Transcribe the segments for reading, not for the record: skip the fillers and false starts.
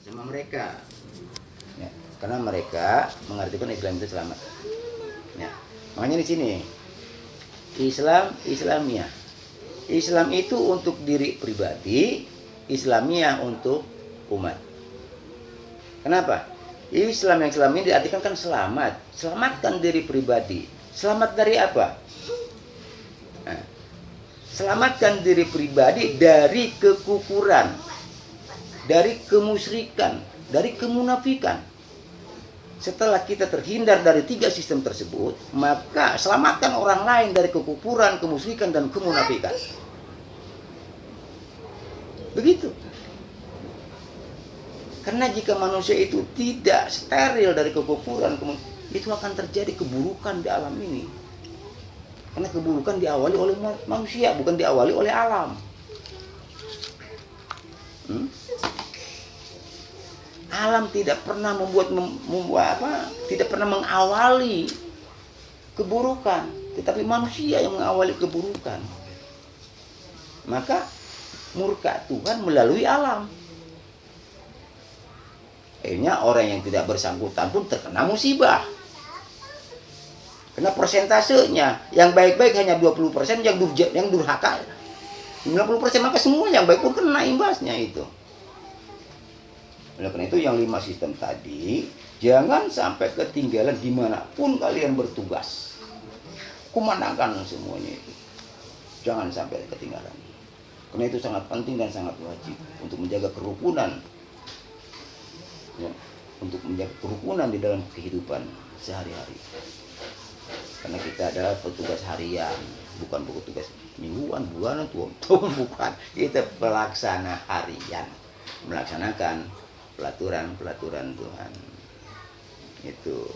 sama mereka. Ya, karena mereka mengartikan Islam itu selamat. Ya, makanya di sini Islamiyah. Islam itu untuk diri pribadi, Islamiyah untuk umat. Kenapa? Islam yang selama ini diartikan kan selamat, selamatkan diri pribadi. Selamat dari apa? Nah, selamatkan diri pribadi dari kekufuran, dari kemusyrikan, dari kemunafikan. Setelah kita terhindar dari 3 sistem tersebut, maka selamatkan orang lain dari kekufuran, kemusyrikan, dan kemunafikan. Begitu. Karena jika manusia itu tidak steril dari kekufuran, itu akan terjadi keburukan di alam ini. Karena keburukan diawali oleh manusia, bukan diawali oleh alam. Alam tidak pernah tidak pernah mengawali keburukan, tetapi manusia yang mengawali keburukan. Maka murka Tuhan melalui alam. Akhirnya orang yang tidak bersangkutan pun terkena musibah. Karena persentasenya yang baik-baik hanya 20%, yang durhaka 90%, maka semua yang baik pun kena imbasnya itu. Oleh karena itu yang 5 sistem tadi jangan sampai ketinggalan dimanapun kalian bertugas. Kumandangkan semuanya itu. Jangan sampai ketinggalan. Karena itu sangat penting dan sangat wajib untuk menjaga kerukunan. Ya, untuk menjaga kerukunan di dalam kehidupan sehari-hari. Karena kita adalah petugas harian, bukan petugas mingguan, bulanan, tahun, bukan. Kita pelaksana harian, melaksanakan pelaturan Tuhan. Itu.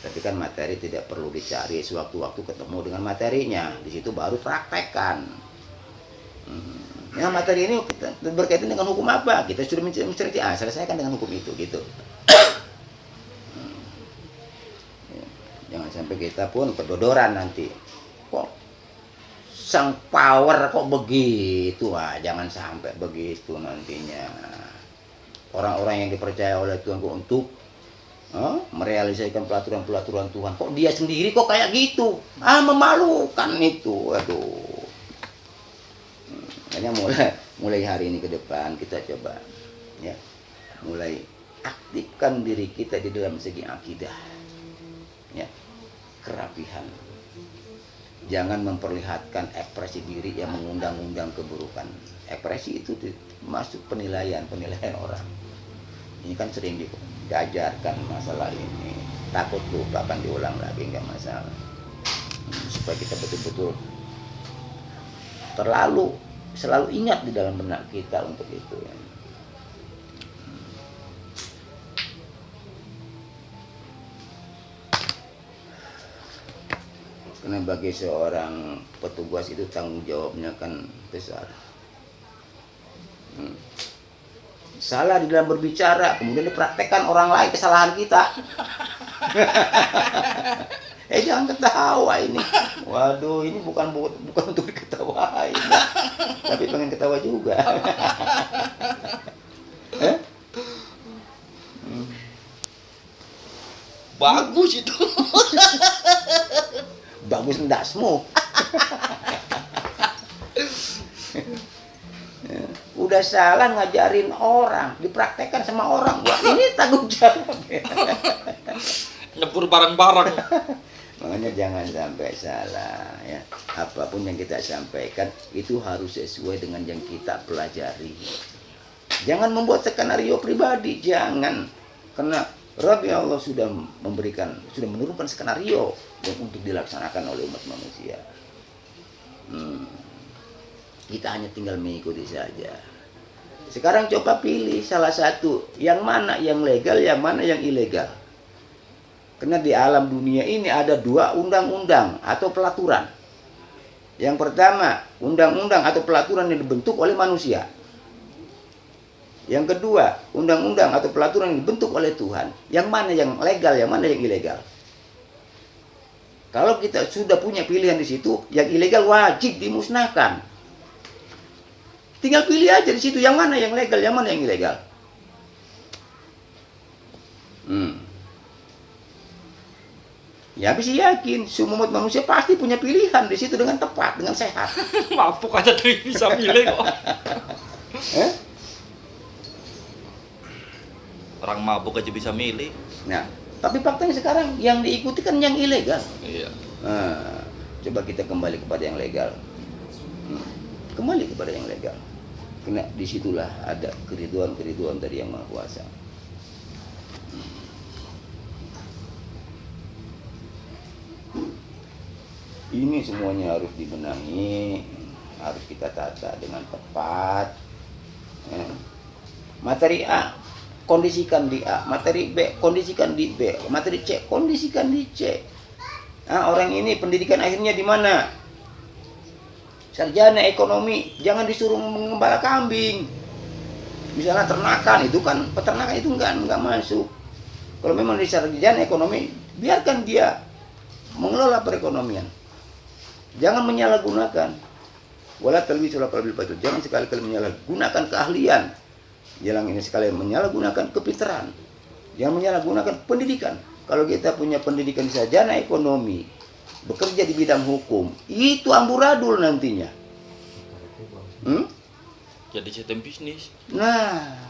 Tapi kan materi tidak perlu dicari, sewaktu-waktu ketemu dengan materinya, di situ baru praktekkan. Ya, materi ini berkaitan dengan hukum apa? Kita sudah menceriti, selesaikan dengan hukum itu, gitu. Jangan sampai kita pun kedodoran nanti. Kok sang power kok begitu? Jangan sampai begitu nantinya. Orang-orang yang dipercaya oleh Tuhan untuk merealisasikan pelaturan-pelaturan Tuhan, kok dia sendiri kok kayak gitu? Memalukan itu. Aduh. Makanya mulai hari ini ke depan kita coba ya, mulai aktifkan diri kita di dalam segi akidah. Ya, kerapihan. Jangan memperlihatkan ekspresi diri yang mengundang-undang keburukan. Ekspresi itu masuk penilaian orang. Ini kan sering diajarkan masalah ini. Takut lupa akan diulang lagi, nggak masalah. Supaya kita betul-betul selalu ingat di dalam benak kita untuk itu ya. Karena bagi seorang petugas itu tanggung jawabnya kan besar. Salah di dalam berbicara, kemudian dipraktekkan orang lain kesalahan kita. Jangan ketawa ini. Waduh, ini bukan untuk diketawain. Tapi pengen ketawa juga. Bagus itu. Bagus ndasmu. Udah salah ngajarin orang, dipraktekkan sama orang. Wah, ini tanggung jawab. Nyebur bareng-bareng. Makanya jangan sampai salah ya. Apapun yang kita sampaikan itu harus sesuai dengan yang kita pelajari. Jangan membuat skenario pribadi, jangan. Karena Rabbi Allah sudah menurunkan skenario yang untuk dilaksanakan oleh umat manusia. Kita hanya tinggal mengikuti saja. Sekarang coba pilih salah satu, yang mana yang legal, yang mana yang ilegal. Karena di alam dunia ini ada 2 undang-undang atau pelaturan. Yang pertama, undang-undang atau pelaturan yang dibentuk oleh manusia. Yang kedua, undang-undang atau pelaturan yang dibentuk oleh Tuhan. Yang mana yang legal, yang mana yang ilegal. Kalau kita sudah punya pilihan di situ, yang ilegal wajib dimusnahkan. Tinggal pilih aja di situ yang mana yang legal, yang mana yang ilegal. Hmm. Ya, habis yakin semua umat manusia pasti punya pilihan di situ dengan tepat, dengan sehat. Mabuk aja tuh bisa milih kok. Eh? Orang mabuk aja bisa milih. Nah, tapi faktanya sekarang yang diikuti kan yang ilegal. Iya. Nah, coba kita kembali kepada yang legal. Kembali kepada yang legal. Karena disitulah ada keriduan dari Yang Maha Kuasa. Ini semuanya harus dibenahi, harus kita tata dengan tepat. Materi A, kondisikan di A. Materi B, kondisikan di B. Materi C, kondisikan di C. Nah, orang ini pendidikan akhirnya di mana? Sarjana ekonomi, jangan disuruh mengembala kambing. Misalnya ternakan, itu kan peternakan itu enggak masuk. Kalau memang di sarjana ekonomi, biarkan dia mengelola perekonomian. Jangan menyalahgunakan. Wala talbisul haqqa bil batil. Jangan sekali-kali menyalahgunakan keahlian. Jangan ini sekali menyalahgunakan kepintaran. Jangan menyalahgunakan pendidikan. Kalau kita punya pendidikan sarjana ekonomi, bekerja di bidang hukum, itu amburadul nantinya. Jadi sistem bisnis. Nah,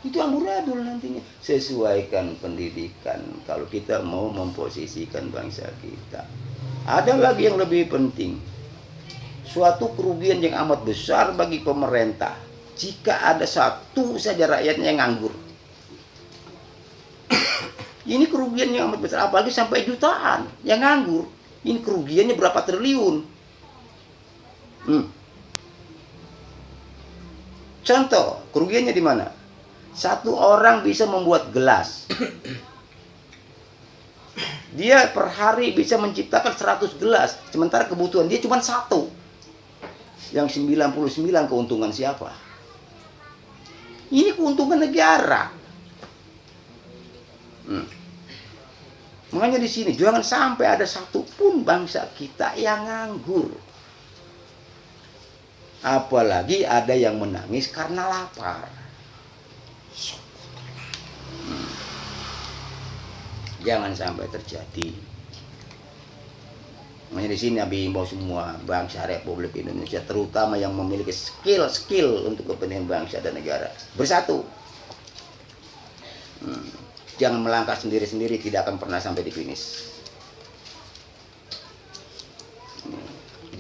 itu amburadul nantinya. Sesuaikan pendidikan kalau kita mau memposisikan bangsa kita. Ada lagi yang lebih penting. Suatu kerugian yang amat besar bagi pemerintah jika ada satu saja rakyatnya yang nganggur. Ini kerugian yang amat besar, apalagi sampai jutaan yang nganggur. Ini kerugiannya berapa triliun. Contoh, kerugiannya di mana? Satu orang bisa membuat gelas. Dia per hari bisa menciptakan 100 gelas, sementara kebutuhan dia cuma satu. Yang 99 keuntungan siapa? Ini keuntungan negara. Makanya di sini jangan sampai ada satupun bangsa kita yang nganggur. Apalagi ada yang menangis karena lapar. Jangan sampai terjadi. Makanya di sini Nabi himbau semua bangsa Republik Indonesia, terutama yang memiliki skill untuk kepentingan bangsa dan negara, bersatu. Jangan melangkah sendiri-sendiri, tidak akan pernah sampai di finish.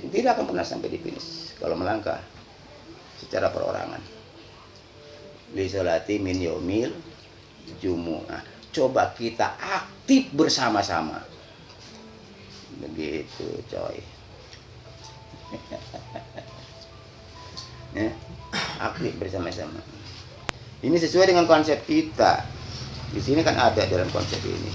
Tidak akan pernah sampai di finish kalau melangkah secara perorangan. Lisolati min yaumil jumu'ah. Coba kita aktif bersama-sama. Begitu, coy. Ya, aktif bersama-sama. Ini sesuai dengan konsep kita. Di sini kan ada dalam konsep ini.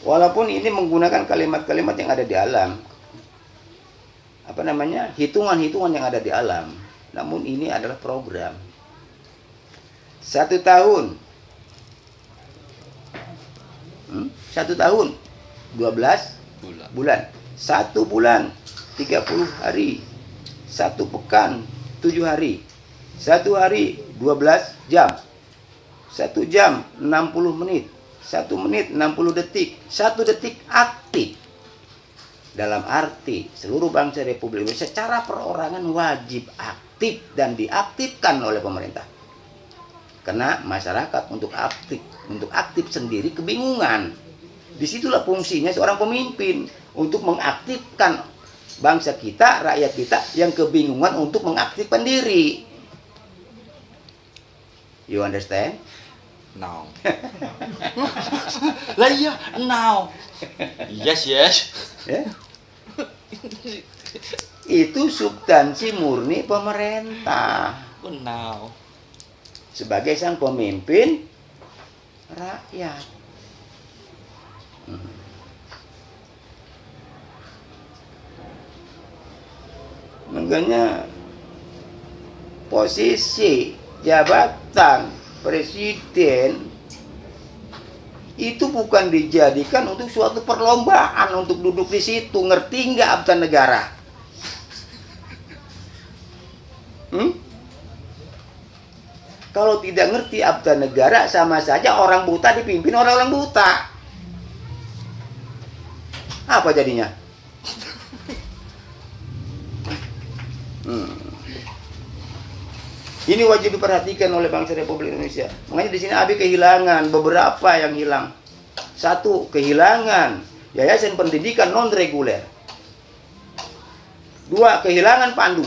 Walaupun ini menggunakan kalimat-kalimat yang ada di alam, hitungan-hitungan yang ada di alam, namun ini adalah program. 1 tahun, 1 tahun 12 bulan. 1 bulan 30 hari. 1 pekan 7 hari. 1 hari 12 jam. 1 jam 60 menit. 1 menit 60 detik. 1 detik aktif. Dalam arti seluruh bangsa Republik Indonesia secara perorangan wajib aktif dan diaktifkan oleh pemerintah. Karena masyarakat untuk aktif sendiri kebingungan. Disitulah fungsinya seorang pemimpin, untuk mengaktifkan bangsa kita, rakyat kita yang kebingungan untuk mengaktifkan diri. You understand? Now. Lah iya, now. Yes. Ya? Itu substansi murni pemerintah. Now. Sebagai sang pemimpin rakyat. Makanya posisi jabatan presiden itu bukan dijadikan untuk suatu perlombaan untuk duduk di situ. Ngerti nggak Abta Negara? Kalau tidak ngerti Abta Negara, sama saja orang buta dipimpin orang-orang buta. Apa jadinya? Ini wajib diperhatikan oleh bangsa Republik Indonesia. Makanya di sini Abi kehilangan beberapa yang hilang. Satu, kehilangan yayasan pendidikan non reguler. Dua, kehilangan pandu.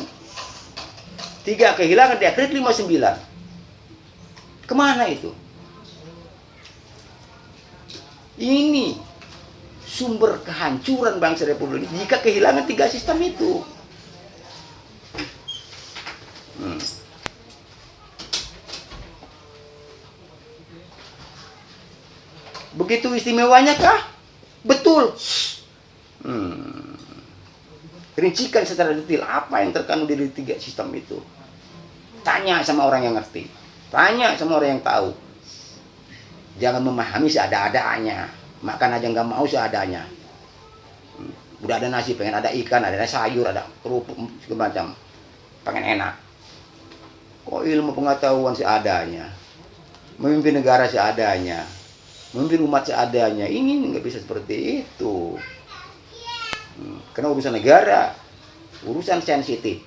Tiga, kehilangan dekret 59. Kemana itu? Ini sumber kehancuran bangsa Republik jika kehilangan tiga sistem itu. Begitu istimewanya kah? Betul. Rincikan secara detail apa yang terkandung di tiga sistem itu. Tanya sama orang yang ngerti. Tanya sama orang yang tahu. Jangan memahami seada-adanya. Makan aja nggak mau seadanya. Udah ada nasi, pengen ada ikan, ada sayur, ada kerupuk, segala macam. Pengen enak. Kok ilmu pengetahuan seadanya. Memimpin negara seadanya. Memimpin umat seadanya. Ini nggak bisa seperti itu. Karena urusan negara, urusan sensitif.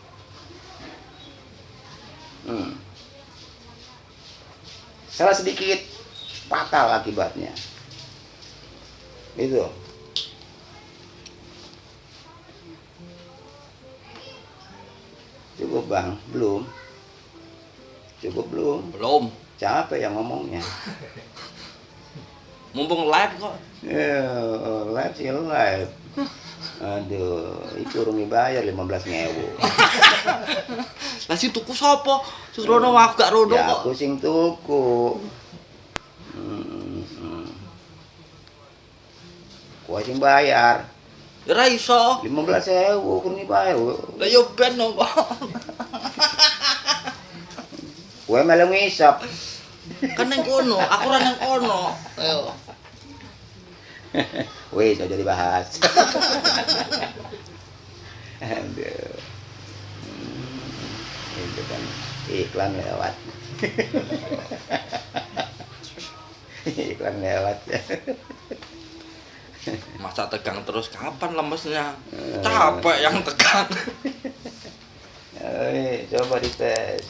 Salah sedikit fatal akibatnya. Itu. Cukup Bang, belum. Cukup belum? Belum. Capek yang ngomongnya. Mumpung live kok. Live sih live. Aduh, itu urung dibayar 15.000. Lah si tuku sapa? Susrono aku gak rono Ya kok. aku sing tuku. Kowe sing bayar. Ya ra iso. 15.000 urung dibayar. Lah yo ben kok. Kowe melu ngisap. Kan nang kono, aku ra nang kono. Ayo. Wih, sudah dibahas. Aduh. Itu kan iklan lewat. Iklan lewat. Masa tegang terus kapan lemesnya? Capek yang tegang. Coba dites.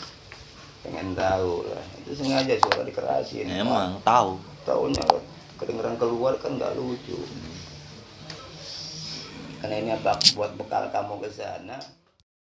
Pengen tahu lah. Itu sengaja suara dikerasin. Emang tahu. Taunya kedengeran keluar kan nggak lucu. Karena ini apa buat bekal kamu ke sana.